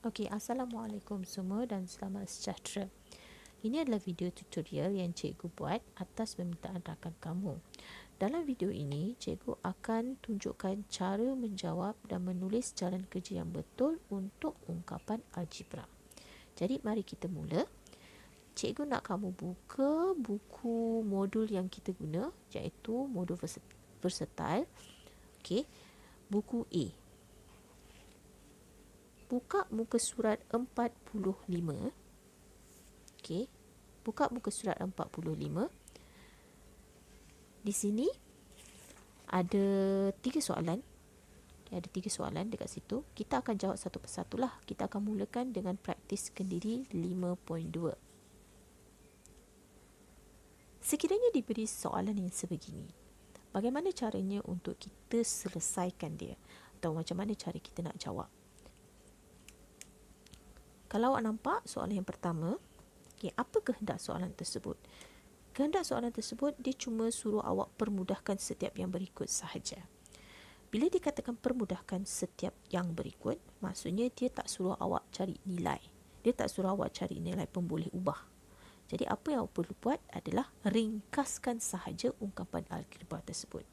Okey, Assalamualaikum semua dan selamat sejahtera. Ini adalah video tutorial yang cikgu buat atas permintaan rakan kamu. Dalam video ini, cikgu akan tunjukkan cara menjawab dan menulis jalan kerja yang betul untuk ungkapan algebra. Jadi, mari kita mula. Cikgu nak kamu buka buku modul yang kita guna, iaitu modul versatile. Okey, buku A. Buka muka surat 45. Okey, buka muka surat 45. Di sini ada 3 soalan. Ada 3 soalan dekat situ. Kita akan jawab satu persatu lah. Kita akan mulakan dengan praktis kendiri 5.2. Sekiranya diberi soalan yang sebegini, bagaimana caranya untuk kita selesaikan dia? Atau macam mana cara kita nak jawab? Kalau awak nampak soalan yang pertama, okay, apa kehendak soalan tersebut? Kehendak soalan tersebut, dia cuma suruh awak permudahkan setiap yang berikut sahaja. Bila dikatakan permudahkan setiap yang berikut, maksudnya dia tak suruh awak cari nilai. Dia tak suruh awak cari nilai pemboleh ubah. Jadi apa yang awak perlu buat adalah ringkaskan sahaja ungkapan algebra tersebut.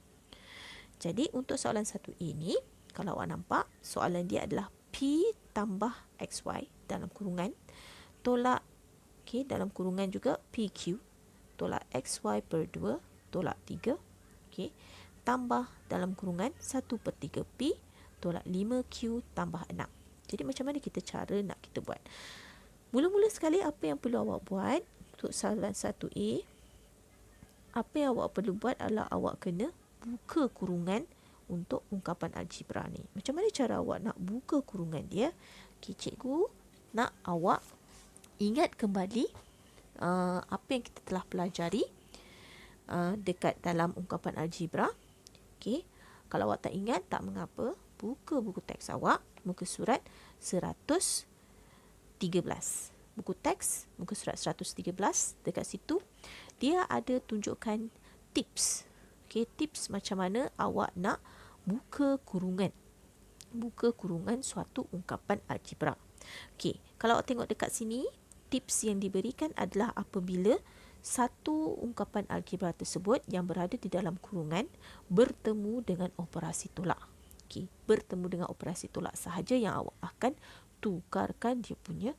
Jadi untuk soalan 1A ni, kalau awak nampak, soalan dia adalah P tambah XY dalam kurungan, tolak, okay, dalam kurungan juga PQ, tolak XY per 2, tolak 3, okay, tambah dalam kurungan 1/3 P, tolak 5Q tambah 6. Jadi macam mana cara nak kita buat? Mula-mula sekali, apa yang perlu awak buat untuk soalan 1A, apa yang awak perlu buat adalah awak kena buka kurungan untuk ungkapan algebra ni. Macam mana cara awak nak buka kurungan dia? Okay, cikgu nak awak ingat kembali apa yang kita telah pelajari dekat dalam ungkapan algebra. Okay, kalau awak tak ingat, tak mengapa. Buka buku teks awak, muka surat 113. Buku teks, muka surat 113. Dekat situ, dia ada tunjukkan tips. Okay, tips macam mana awak nak buka kurungan. Buka kurungan suatu ungkapan algebra. Okay, kalau awak tengok dekat sini, tips yang diberikan adalah apabila satu ungkapan algebra tersebut yang berada di dalam kurungan bertemu dengan operasi tolak. Okay, bertemu dengan operasi tolak sahaja yang awak akan tukarkan dia punya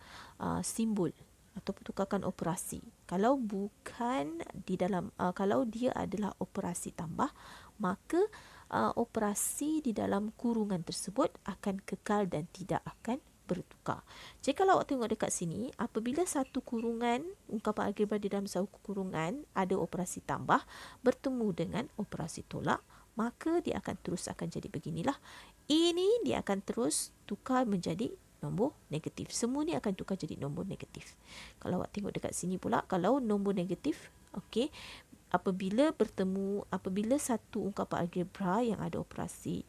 simbol atau tukarkan operasi. Kalau bukan di dalam, kalau dia adalah operasi tambah, maka operasi di dalam kurungan tersebut akan kekal dan tidak akan bertukar. Jadi kalau awak tengok dekat sini, apabila satu kurungan, ungkapan algebra di dalam satu kurungan ada operasi tambah bertemu dengan operasi tolak, maka dia akan jadi beginilah. Ini dia akan terus tukar menjadi nombor negatif. Semua ni akan tukar jadi nombor negatif. Kalau awak tengok dekat sini pula, kalau nombor negatif, okey, apabila satu ungkapan algebra yang ada operasi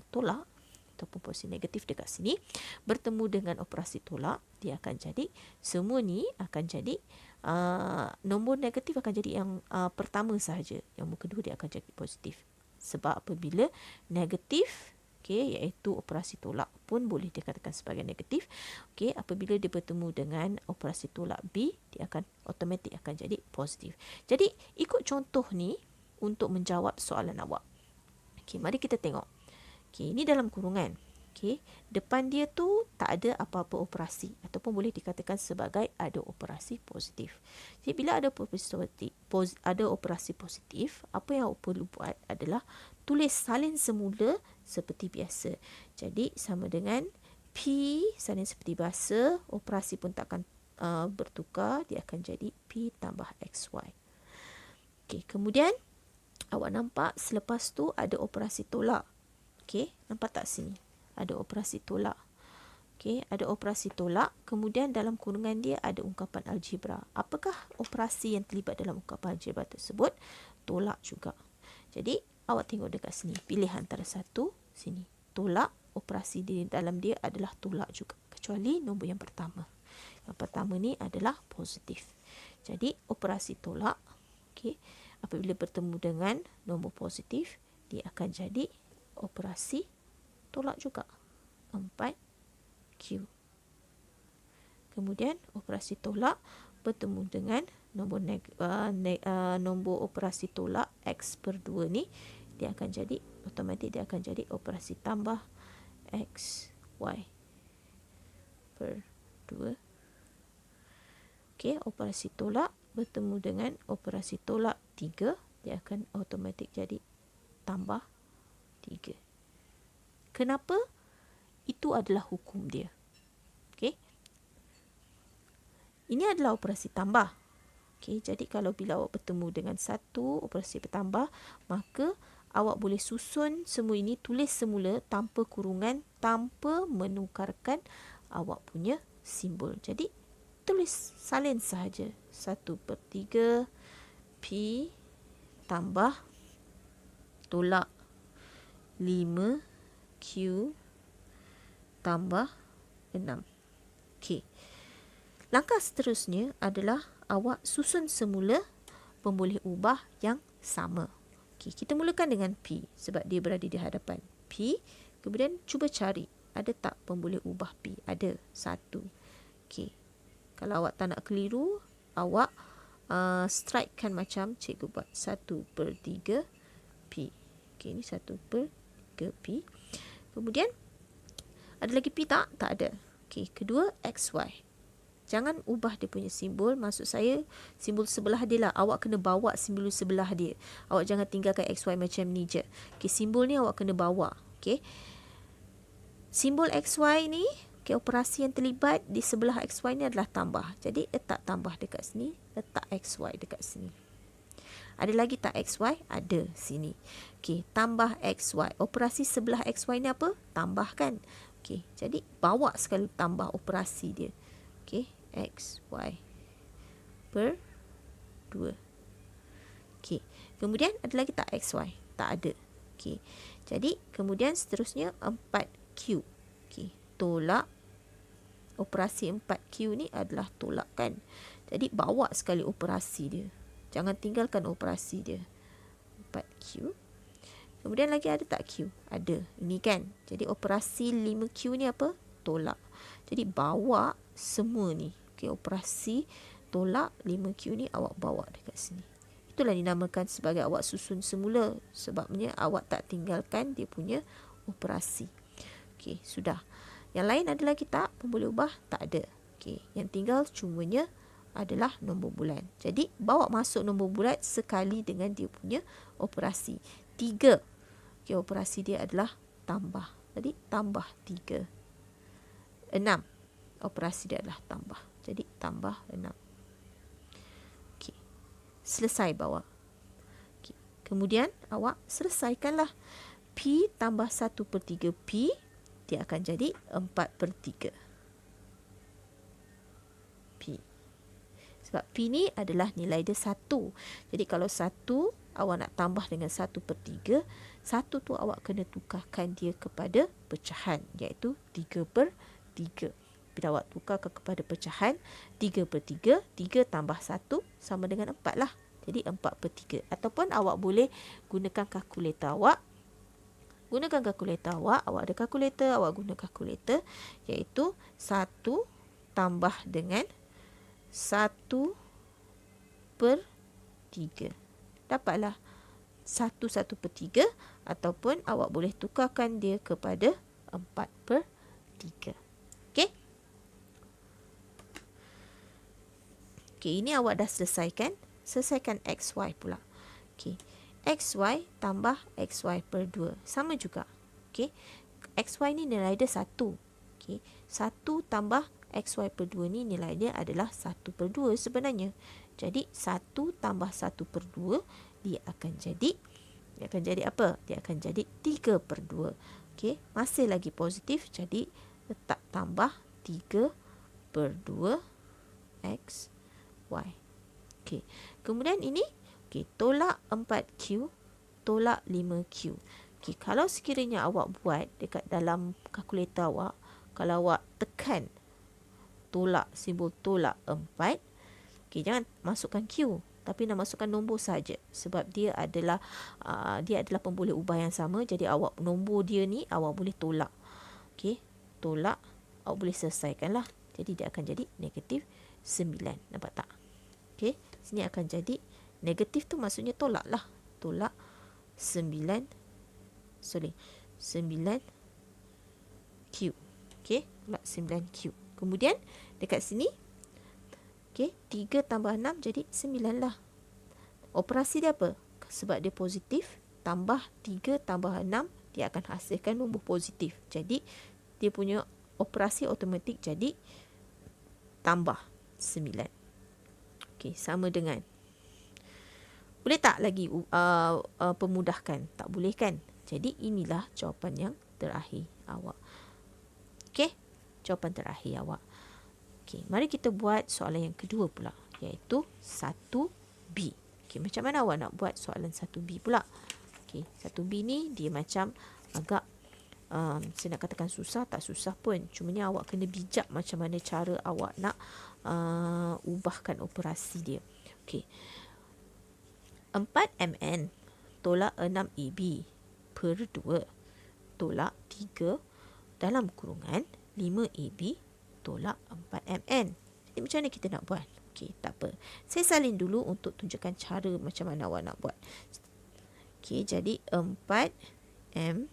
tolak ataupun posisi negatif dekat sini bertemu dengan operasi tolak, dia akan jadi, semua ni akan jadi nombor negatif akan jadi yang pertama sahaja. Yang kedua dia akan jadi positif. Sebab apabila negatif, okay, iaitu operasi tolak pun boleh dikatakan sebagai negatif. Okay, apabila dia bertemu dengan operasi tolak B, dia akan automatik akan jadi positif. Jadi ikut contoh ni untuk menjawab soalan awak. Okay, mari kita tengok. Okay, ini dalam kurungan. Okay, depan dia tu tak ada apa-apa operasi ataupun boleh dikatakan sebagai ada operasi positif. Jadi bila ada operasi positif, apa yang awak perlu buat adalah tulis salin semula seperti biasa. Jadi sama dengan P salin seperti biasa, operasi pun takkan bertukar, dia akan jadi P tambah XY. Okay, kemudian awak nampak selepas tu ada operasi tolak. Okay, nampak tak sini? Ada operasi tolak. Okay, ada operasi tolak. Kemudian dalam kurungan dia ada ungkapan algebra. Apakah operasi yang terlibat dalam ungkapan algebra tersebut? Tolak juga. Jadi, awak tengok dekat sini. Pilih antara satu, sini. Tolak, operasi di dalam dia adalah tolak juga. Kecuali nombor yang pertama. Yang pertama ni adalah positif. Jadi, operasi tolak, okay, apabila bertemu dengan nombor positif, dia akan jadi operasi tolak juga. 4Q. Kemudian operasi tolak bertemu dengan nombor operasi tolak X per 2 ni, dia akan jadi automatik dia akan jadi operasi tambah X, Y per 2. Okey, operasi tolak bertemu dengan operasi tolak 3, dia akan automatik jadi tambah 3. Kenapa? Itu adalah hukum dia. Okey. Ini adalah operasi tambah. Okey, jadi kalau bila awak bertemu dengan satu operasi bertambah, maka awak boleh susun semua ini, tulis semula tanpa kurungan, tanpa menukarkan awak punya simbol. Jadi tulis salin sahaja. 1/3 P tambah tolak 5Q tambah 6. Okey. Langkah seterusnya adalah awak susun semula pemboleh ubah yang sama. Okey, kita mulakan dengan P sebab dia berada di hadapan. P, kemudian cuba cari ada tak pemboleh ubah P? Ada, 1. Okey. Kalau awak tak nak keliru, awak strikekan macam cikgu buat. 1/3 P. Okey, ini 1/3 P. Kemudian ada lagi P tak? Tak ada. Okey, kedua XY. Jangan ubah dia punya simbol. Maksud saya, simbol sebelah dia lah. Awak kena bawa simbol sebelah dia. Awak jangan tinggalkan XY macam ni je. Okay, simbol ni awak kena bawa. Okay. Simbol XY ni, okay, operasi yang terlibat di sebelah XY ni adalah tambah. Jadi, letak tambah dekat sini. Letak XY dekat sini. Ada lagi tak XY? Ada sini. Okay, tambah XY. Operasi sebelah XY ni apa? Tambah kan? Okay, jadi bawa sekali tambah operasi dia. Okey, X, Y per 2. Okey, kemudian ada lagi tak XY? Tak ada. Okey, jadi kemudian seterusnya 4Q. Okey, tolak. Operasi 4Q ni adalah tolak kan. Jadi bawa sekali operasi dia. Jangan tinggalkan operasi dia. 4Q. Kemudian lagi ada tak Q? Ada. Ini kan. Jadi operasi 5Q ni apa? Tolak. Jadi bawa semua ni. Okay, operasi tolak 5Q ni awak bawa dekat sini. Itulah dinamakan sebagai awak susun semula. Sebabnya awak tak tinggalkan dia punya operasi. Okey, sudah. Yang lain ada lagi tak? Pemboleh ubah? Tak ada. Okey, yang tinggal cumanya adalah nombor bulan. Jadi, bawa masuk nombor bulan sekali dengan dia punya operasi. 3. Okey, operasi dia adalah tambah. Jadi, tambah 3. 6. Operasi dia adalah tambah. Jadi, tambah 6. Okey. Selesai bawa. Okey. Kemudian, awak selesaikanlah. P tambah 1/3 P, dia akan jadi 4/3 P. Sebab P ni adalah nilai dia 1. Jadi, kalau 1, awak nak tambah dengan 1/3, 1 tu awak kena tukarkan dia kepada pecahan, iaitu 3/3. Bila awak tukarkan kepada pecahan 3/3, 3 tambah 1 sama dengan 4 lah. Jadi 4/3. Ataupun awak boleh gunakan kalkulator awak. Gunakan kalkulator awak. Awak ada kalkulator, awak guna kalkulator. Iaitu 1 tambah dengan 1/3. Dapatlah 1/3. Ataupun awak boleh tukarkan dia kepada 4/3. Okey? Okey, ini awak dah selesaikan. Selesaikan XY pula. Okey. XY tambah XY per 2. Sama juga. Okey. XY ni nilai dia 1. Okey. 1 tambah XY per 2 ni nilai dia adalah 1/2 sebenarnya. Jadi 1 tambah 1/2 dia akan jadi apa? Dia akan jadi 3/2. Okey. Masih lagi positif. Jadi letak tambah 3/2 X Y. Okey. Kemudian ini, okey, tolak 4Q, tolak 5Q. Okey, kalau sekiranya awak buat dekat dalam kalkulator awak, kalau awak tekan tolak, simbol tolak 4, okey, jangan masukkan Q, tapi nak masukkan nombor saja sebab dia adalah pemboleh ubah yang sama. Jadi nombor dia ni awak boleh tolak. Okey, tolak, awak boleh selesaikanlah. Jadi dia akan jadi negatif 9. Nampak tak? Okey, sini akan jadi negatif tu maksudnya tolak lah. Tolak 9 cube. Okey, tolak 9 cube. Kemudian dekat sini, okey, 3 tambah 6 jadi 9 lah. Operasi dia apa? Sebab dia positif, tambah 3 tambah 6, dia akan hasilkan nombor positif. Jadi, dia punya operasi automatik jadi tambah 9. Okey, sama dengan. Boleh tak lagi pemudahkan? Tak boleh kan? Jadi, inilah jawapan yang terakhir awak. Okey, jawapan terakhir awak. Okey, mari kita buat soalan yang kedua pula, iaitu 1B. Okey, macam mana awak nak buat soalan 1B pula? Okey, 1B ni dia macam agak saya nak katakan susah, tak susah pun. Cumanya awak kena bijak macam mana cara awak nak ubahkan operasi dia. Okey. 4mn tolak 6ab per 2 tolak 3 dalam kurungan 5ab tolak 4mn. Jadi macam mana kita nak buat? Okey, tak apa. Saya salin dulu untuk tunjukkan cara macam mana awak nak buat. Okey, jadi 4mn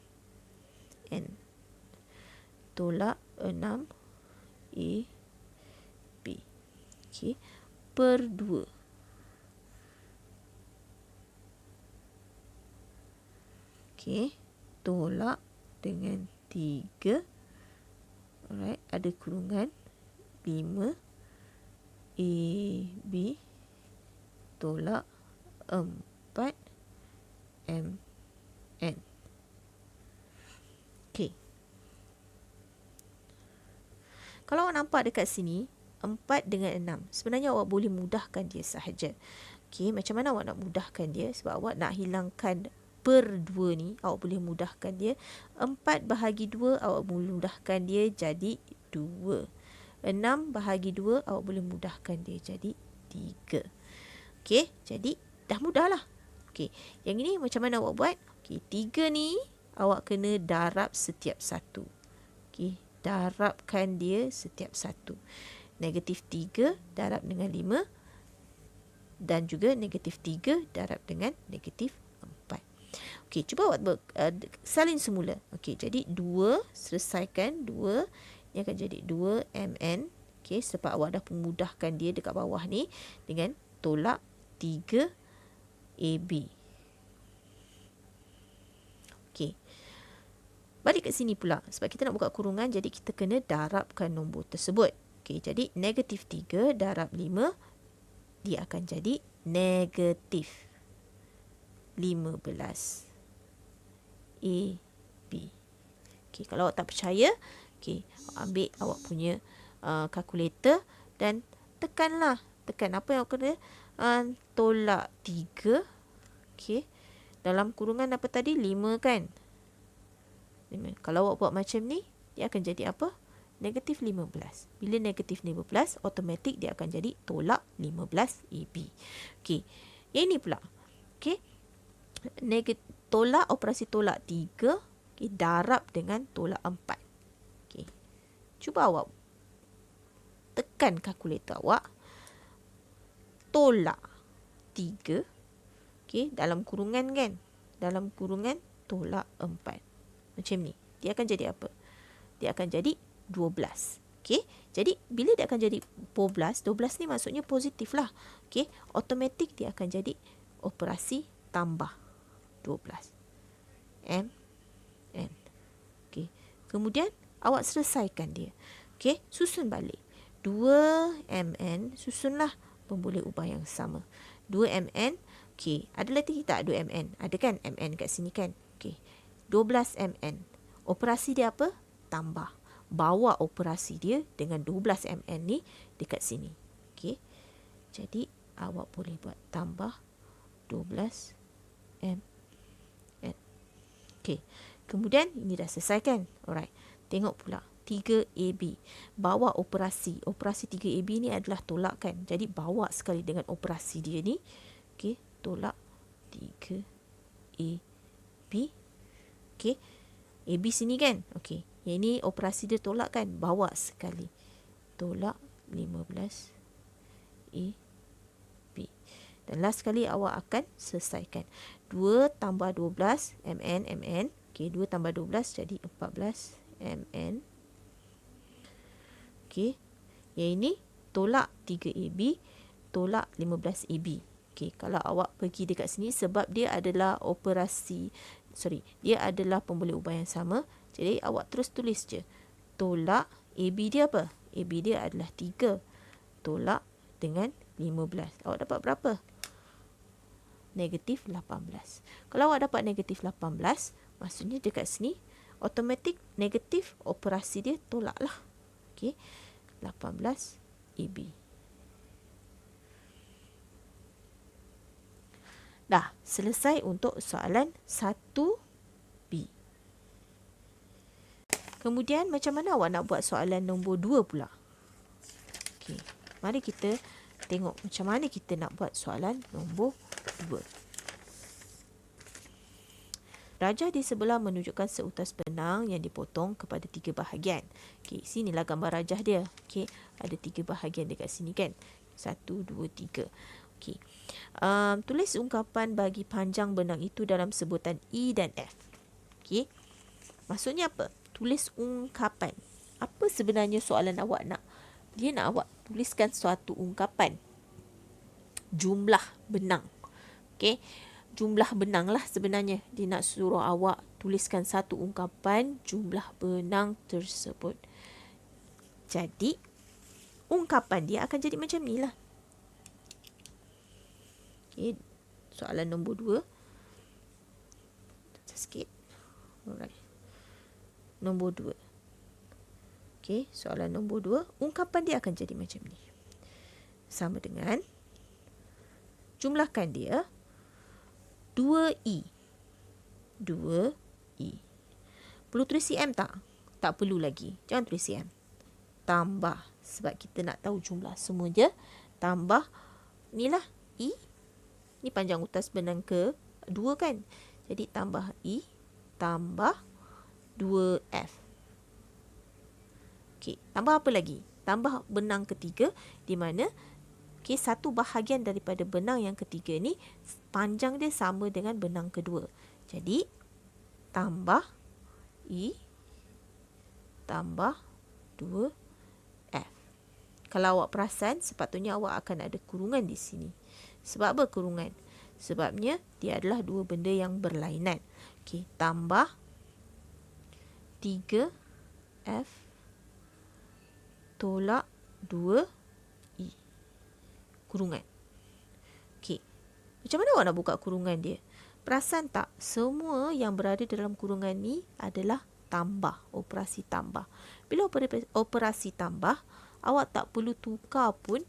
tolak 6ab, okey, per 2. Okey, tolak dengan 3. Alright, ada kurungan 5 AB tolak 4 MN. Okey. Kalau awak nampak dekat sini 4 dengan 6, sebenarnya awak boleh mudahkan dia sahaja. Okey, macam mana awak nak mudahkan dia? Sebab awak nak hilangkan per 2 ni, awak boleh mudahkan dia. 4 bahagi 2, awak boleh mudahkan dia jadi 2. 6 bahagi 2, awak boleh mudahkan dia jadi 3. Okey, jadi dah mudah lah. Okey, yang ini macam mana awak buat? Okey, 3 ni awak kena darab setiap satu. Okey, darabkan dia setiap satu. Negatif 3 darab dengan 5 dan juga negatif 3 darab dengan negatif 4. Okey, cuba awak salin semula. Okey, jadi 2, selesaikan 2. Ini akan jadi 2mn. Okey, sebab awak dah memudahkan dia dekat bawah ni dengan tolak 3ab. Okey. Balik ke sini pula. Sebab kita nak buka kurungan, jadi kita kena darabkan nombor tersebut. Okey, jadi negatif 3 darab 5, dia akan jadi negatif 15 AB. Okey, kalau awak tak percaya, okey, ambil awak punya kalkulator dan tekanlah. Tekan apa yang awak kena tolak 3. Okey, dalam kurungan apa tadi? 5 kan? 5. Kalau awak buat macam ni, dia akan jadi apa? Negatif 15. Bila negatif 15, automatik dia akan jadi tolak 15 AB. Okey, yang ini pula. Okey, tolak, operasi tolak 3, okay, darab dengan tolak 4. Okay. Cuba awak tekan kalkulator awak. Tolak 3. Okay, dalam kurungan kan? Dalam kurungan tolak 4. Macam ni. Dia akan jadi apa? Dia akan jadi 12. Okay. Jadi, bila dia akan jadi 12, 12 ni maksudnya positif lah. Okay. Automatik dia akan jadi operasi tambah 12. M, N. Okay. Kemudian, awak selesaikan dia. Okay. Susun balik. 2MN, susunlah pemboleh ubah yang sama. 2MN, okay. Ada lagi tak 2MN? Ada kan MN kat sini kan? Okay. 12MN. Operasi dia apa? Tambah. Bawa operasi dia dengan 12MN ni dekat sini. Okay. Jadi, awak boleh buat tambah 12MN. Okay. Kemudian, ini dah selesai kan? Alright. Tengok pula. 3AB. Bawa operasi. Operasi 3AB ni adalah tolakkan. Jadi, bawa sekali dengan operasi dia ni. Okay. Tolak 3AB. Okay. AB sini kan? Okay. Yang ini operasi dia tolak kan? Bawa sekali. tolak 15 AB. Dan last sekali awak akan selesaikan. 2 tambah 12 mn. Okey, 2 tambah 12 jadi 14 mn. Okey. Yang ini tolak 3AB, tolak 15AB. Okey, kalau awak pergi dekat sini sebab dia adalah dia adalah pemboleh ubah yang sama. Jadi awak terus tulis je. Tolak AB dia apa? AB dia adalah 3. Tolak dengan 15. Awak dapat berapa? Negatif 18. Kalau awak dapat negatif 18, maksudnya dekat sini automatik negatif, operasi dia tolak lah. Okey, 18 AB. Dah, selesai untuk soalan 1B. Kemudian macam mana awak nak buat soalan nombor 2 pula? Okey, mari kita tengok macam mana kita nak buat soalan nombor 2. Rajah di sebelah menunjukkan seutas benang yang dipotong kepada 3 bahagian. Okey, sinilah gambar rajah dia. Okey, ada 3 bahagian dekat sini kan. 1, 2, 3. Okey. Tulis ungkapan bagi panjang benang itu dalam sebutan E dan F. Okey. Maksudnya apa? Tulis ungkapan. Apa sebenarnya soalan awak nak? Dia nak awak tuliskan suatu ungkapan. Jumlah benang. Okey. Jumlah benang lah sebenarnya. Dia nak suruh awak tuliskan satu ungkapan jumlah benang tersebut. Jadi, ungkapan dia akan jadi macam ni lah. Okey, soalan nombor 2. Sikit. Alright. Nombor 2. Okey, soalan nombor 2. Ungkapan dia akan jadi macam ni. Sama dengan jumlahkan dia 2E. 2E. Perlu tulis CM tak? Tak perlu lagi. Jangan tulis CM. Tambah. Sebab kita nak tahu jumlah semua je. Tambah. Inilah E. Ni panjang utas benang ke 2 kan. Jadi tambah E. Tambah 2F. Okey. Tambah apa lagi? Tambah benang ketiga. Di mana okey, satu bahagian daripada benang yang ketiga ni panjang dia sama dengan benang kedua. Jadi tambah E tambah 2F. Kalau awak perasan, sepatutnya awak akan ada kurungan di sini. Sebab apa kurungan? Sebabnya dia adalah dua benda yang berlainan. Okey, tambah 3F tolak 2E. Kurungan. Okey. Macam mana awak nak buka kurungan dia? Perasan tak? Semua yang berada dalam kurungan ni adalah tambah. Operasi tambah. Bila operasi tambah, awak tak perlu tukar pun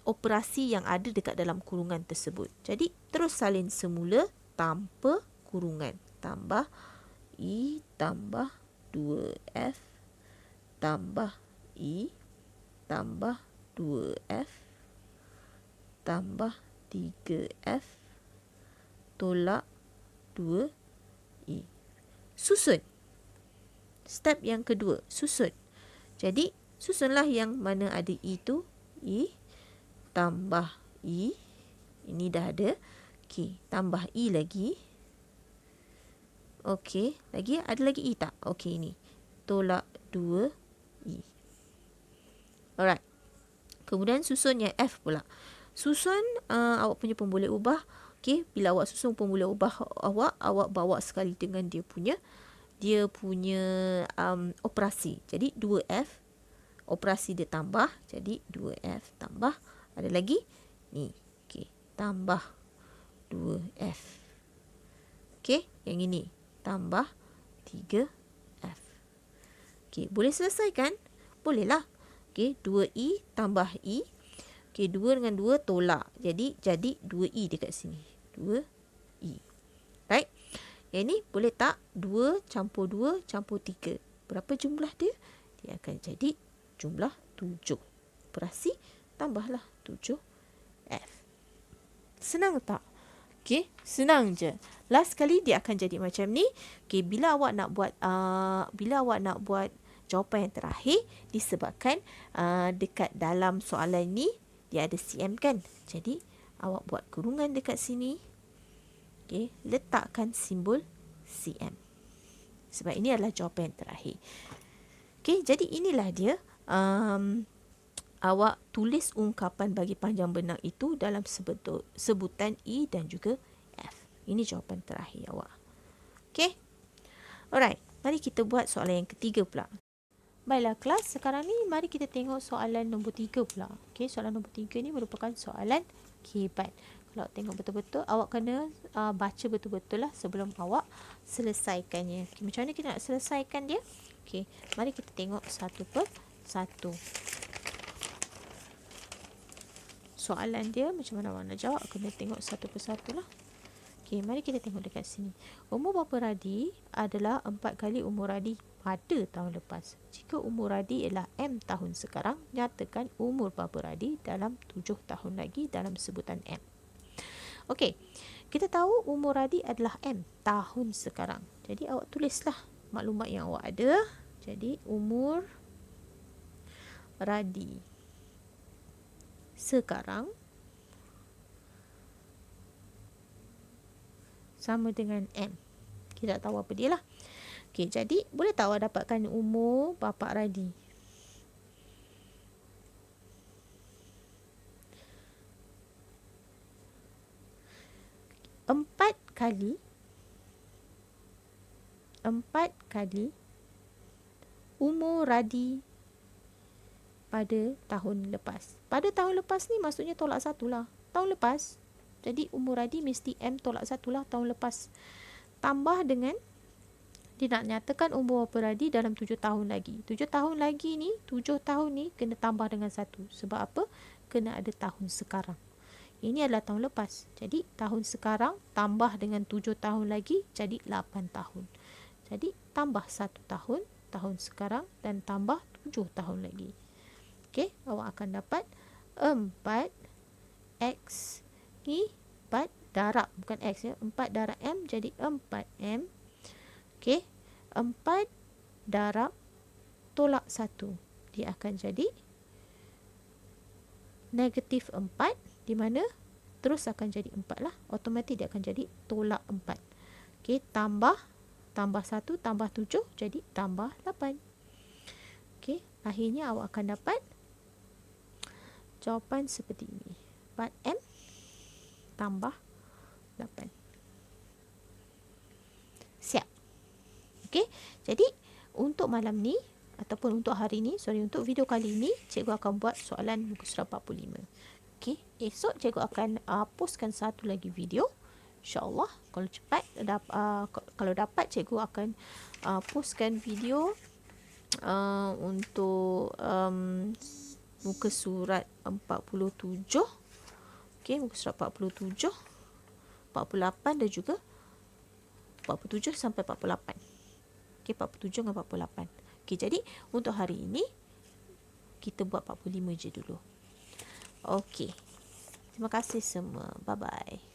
operasi yang ada dekat dalam kurungan tersebut. Jadi, terus salin semula tanpa kurungan. Tambah E tambah 2F tambah E tambah 2F tambah 3F tolak 2E. Susun. Step yang kedua, susun. Jadi, susunlah yang mana ada E tu. E tambah E. Ini dah ada. Okey, tambah E lagi. Okey, lagi ada lagi E tak? Okey, ini. Tolak 2E. Alright. Kemudian susun yang F pula. Susun awak punya pemboleh ubah. Okey, bila awak susun pemboleh ubah awak bawa sekali dengan dia punya operasi. Jadi 2F operasi dia tambah, jadi 2F tambah ada lagi ni. Okey, tambah 2F. Okey, yang ini tambah 3F. Okey, boleh selesaikan? Bolehlah. Okey, 2E tambah E. Okey, 2 dengan 2 tolak. Jadi 2E dekat sini. 2E. Right? Yang ni boleh tak? 2 campur 2 campur 3. Berapa jumlah dia? Dia akan jadi jumlah 7. Operasi tambahlah 7F. Senang tak? Okey, senang je. Last kali dia akan jadi macam ni. Okey, bila awak nak buat jawapan yang terakhir disebabkan dekat dalam soalan ni dia ada cm kan. Jadi awak buat kurungan dekat sini. Okey, letakkan simbol cm. Sebab ini adalah jawapan yang terakhir. Okey, jadi inilah dia awak tulis ungkapan bagi panjang benang itu dalam sebutan E dan juga F. Ini jawapan terakhir awak. Okey. Alright, mari kita buat soalan yang ketiga pula. Baiklah kelas, sekarang ni mari kita tengok soalan nombor 3 pula. Okey, soalan nombor 3 ni merupakan soalan hebat. Kalau tengok betul-betul, awak kena baca betul-betul lah sebelum awak selesaikannya. Okay, macam mana kita nak selesaikan dia? Okey, mari kita tengok satu per satu. Soalan dia macam mana awak nak jawab, kena tengok satu per satu lah. Okey, mari kita tengok dekat sini. Umur Bapa Radi adalah 4 kali umur Radi pada tahun lepas. Jika umur Radi ialah M tahun sekarang, nyatakan umur Bapa Radi dalam 7 tahun lagi dalam sebutan M. Okey, kita tahu umur Radi adalah M tahun sekarang. Jadi awak tulislah maklumat yang awak ada. Jadi umur Radi sekarang sama dengan M. Kita tak tahu apa dia lah. Okey, jadi boleh tak awak dapatkan umur bapa Radi? Empat kali umur Radi pada tahun lepas. Pada tahun lepas ni maksudnya tolak satu lah. Tahun lepas. Jadi umur Radi mesti M tolak 1 lah, tahun lepas. Tambah dengan dia nak nyatakan umur Bapa Radi dalam 7 tahun lagi. 7 tahun lagi ni, 7 tahun ni kena tambah dengan 1. Sebab apa? Kena ada tahun sekarang. Ini adalah tahun lepas. Jadi tahun sekarang tambah dengan 7 tahun lagi jadi 8 tahun. Jadi tambah 1 tahun, tahun sekarang, dan tambah 7 tahun lagi. Okey, awak akan dapat 4x ni 4 darab, bukan X ya, 4 darab M jadi 4M. Okey, 4 darab tolak 1, dia akan jadi negatif 4, di mana terus akan jadi 4 lah, automatik dia akan jadi tolak 4. Okey, tambah 1 tambah 7 jadi tambah 8. Okey, akhirnya awak akan dapat jawapan seperti ini, 4M tambah 8. Siap. Okey, jadi untuk malam ni ataupun untuk hari ni, untuk video kali ini, cikgu akan buat soalan muka surat 45. Okey, esok cikgu akan postkan satu lagi video. InsyaAllah kalau cepat, kalau dapat cikgu akan postkan video untuk muka surat 47. Okey, muka surat 47, 48 dan juga 47 sampai 48. Okey, 47 dengan 48. Okey, jadi untuk hari ini kita buat 45 je dulu. Okey. Terima kasih semua. Bye bye.